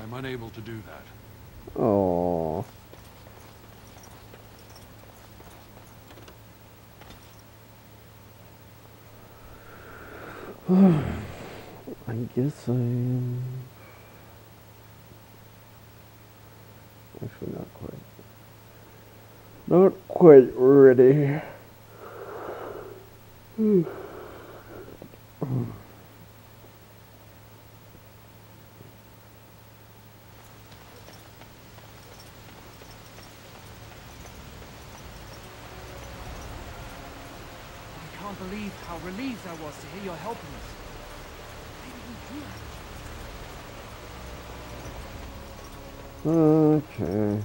I'm unable to do that. Oh. I guess I am. Actually, not quite. Not quite ready. I can't believe how relieved I was to hear you're helping us. Maybe we do. Okay.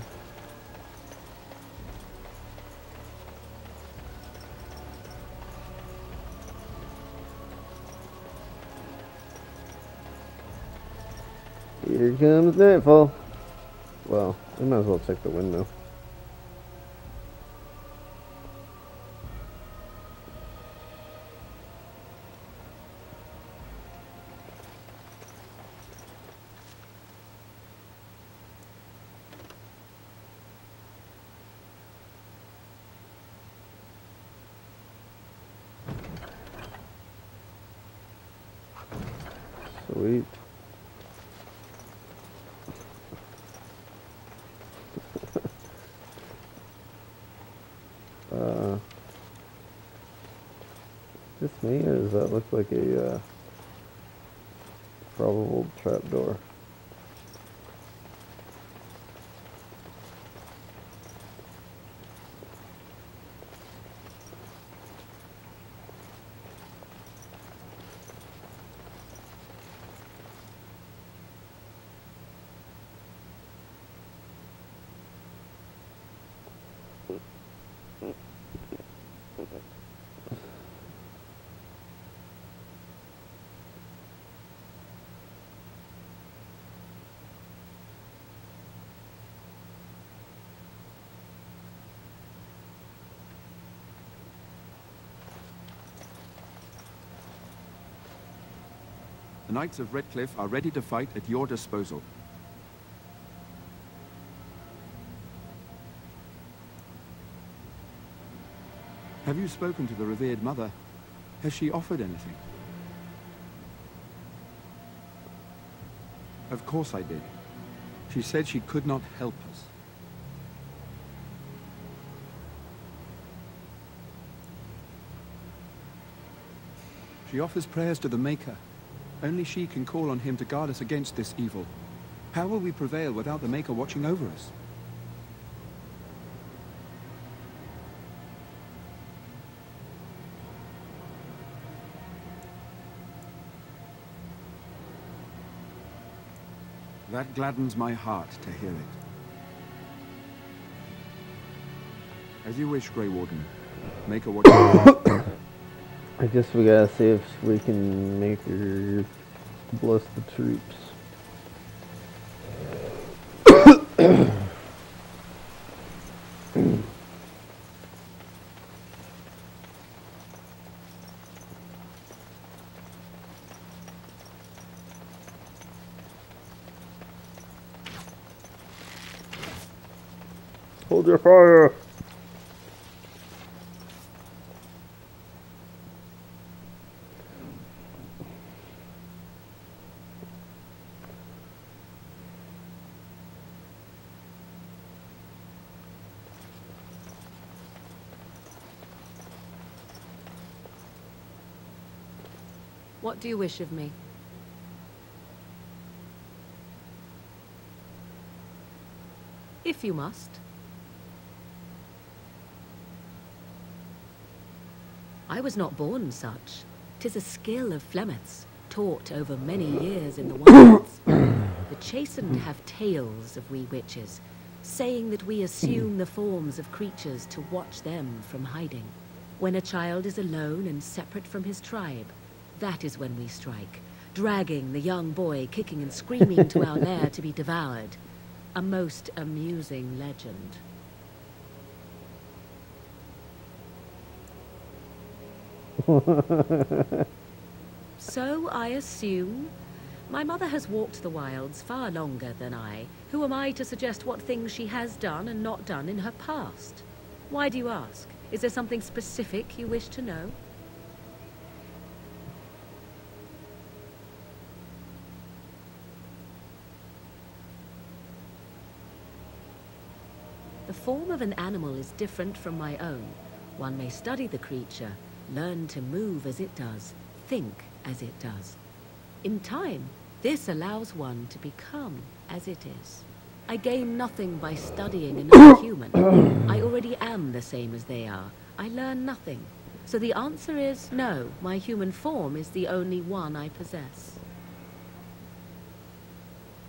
Here comes nightfall. Well, we might as well check the window. Sweet. Is this me, or does that look like a probable trapdoor? The Knights of Redcliffe are ready to fight at your disposal. Have you spoken to the revered mother? Has she offered anything? Of course I did. She said she could not help us. She offers prayers to the Maker. Only she can call on him to guard us against this evil. How will we prevail without the Maker watching over us? That gladdens my heart to hear it. As you wish, Grey Warden. Maker watch over us. I guess we gotta see if we can make her bless the troops. Hold your fire! What do you wish of me? If you must. I was not born such. 'Tis a skill of Flemeth's, taught over many years in the wilds. The chastened have tales of we witches, saying that we assume the forms of creatures to watch them from hiding. When a child is alone and separate from his tribe, that is when we strike, dragging the young boy kicking and screaming to our lair to be devoured. A most amusing legend. So I assume My mother has walked the wilds far longer than I. Who am I to suggest what things she has done and not done in her past? Why do you ask? Is there something specific you wish to know? The form of an animal is different from my own. One may study the creature, learn to move as it does, think as it does. In time, this allows one to become as it is. I gain nothing by studying another human. I already am the same as they are. I learn nothing. So the answer is no, my human form is the only one I possess.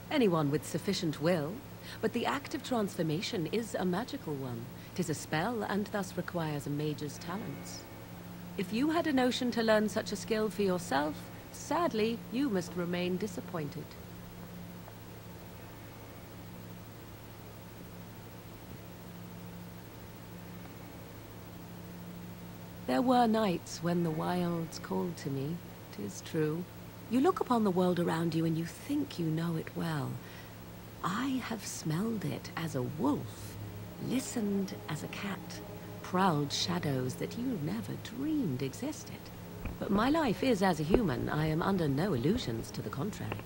Anyone with sufficient will, but the act of transformation is a magical one. 'Tis a spell and thus requires a mage's talents. If you had a notion to learn such a skill for yourself, sadly, you must remain disappointed. There were nights when the wilds called to me, 'tis true. You look upon the world around you and you think you know it well. I have smelled it as a wolf, listened as a cat, prowled shadows that you never dreamed existed. But my life is as a human. I am under no illusions to the contrary.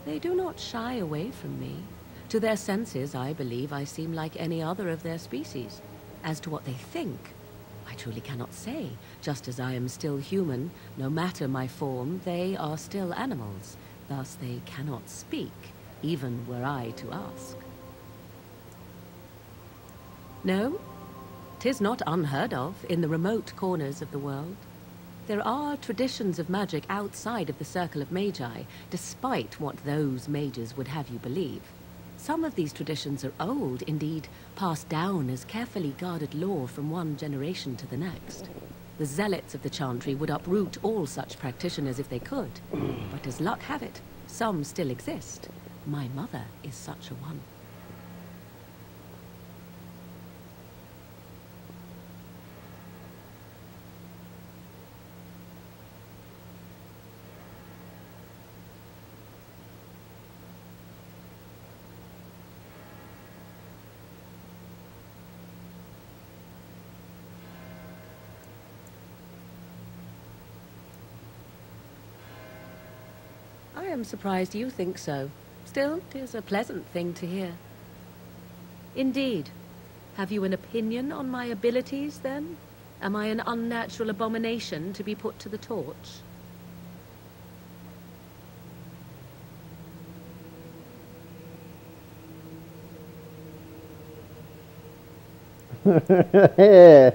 They do not shy away from me. To their senses, I believe I seem like any other of their species. As to what they think, I truly cannot say. Just as I am still human, no matter my form, they are still animals. Thus they cannot speak, even were I to ask. No, 'tis not unheard of in the remote corners of the world. There are traditions of magic outside of the circle of magi, despite what those mages would have you believe. Some of these traditions are old, indeed, passed down as carefully guarded lore from one generation to the next. The zealots of the chantry would uproot all such practitioners if they could. But as luck have it, some still exist. My mother is such a one. I am surprised you think so. Still, 'tis a pleasant thing to hear. Indeed. Have you an opinion on my abilities, then? Am I an unnatural abomination to be put to the torch? Yeah.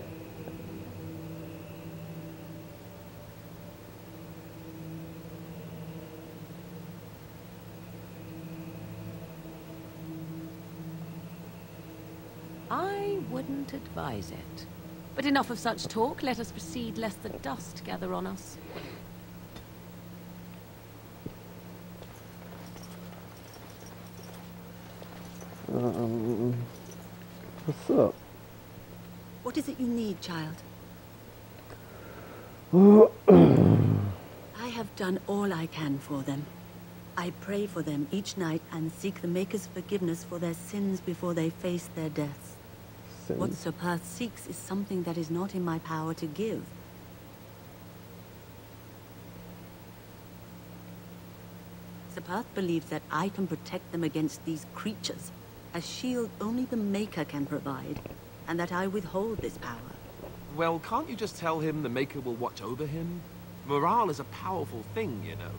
I wouldn't advise it. But enough of such talk. Let us proceed, lest the dust gather on us. What's up? What is it you need, child? I have done all I can for them. I pray for them each night and seek the Maker's forgiveness for their sins before they face their deaths. What Sir Perth seeks is something that is not in my power to give. Sir Perth believes that I can protect them against these creatures, a shield only the Maker can provide, and that I withhold this power. Well, can't you just tell him the Maker will watch over him? Morale is a powerful thing, you know.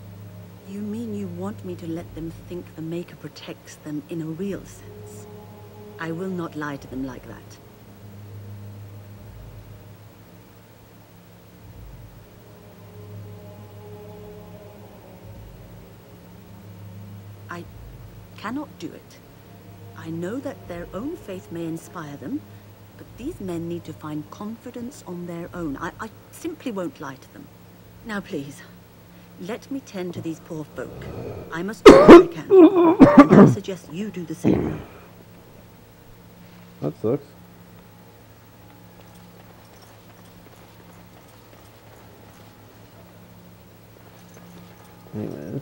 You mean you want me to let them think the Maker protects them in a real sense? I will not lie to them like that. I cannot do it. I know that their own faith may inspire them, but these men need to find confidence on their own. I simply won't lie to them. Now please, let me tend to these poor folk. I must do what I can, and I suggest you do the same. That sucks. Anyways.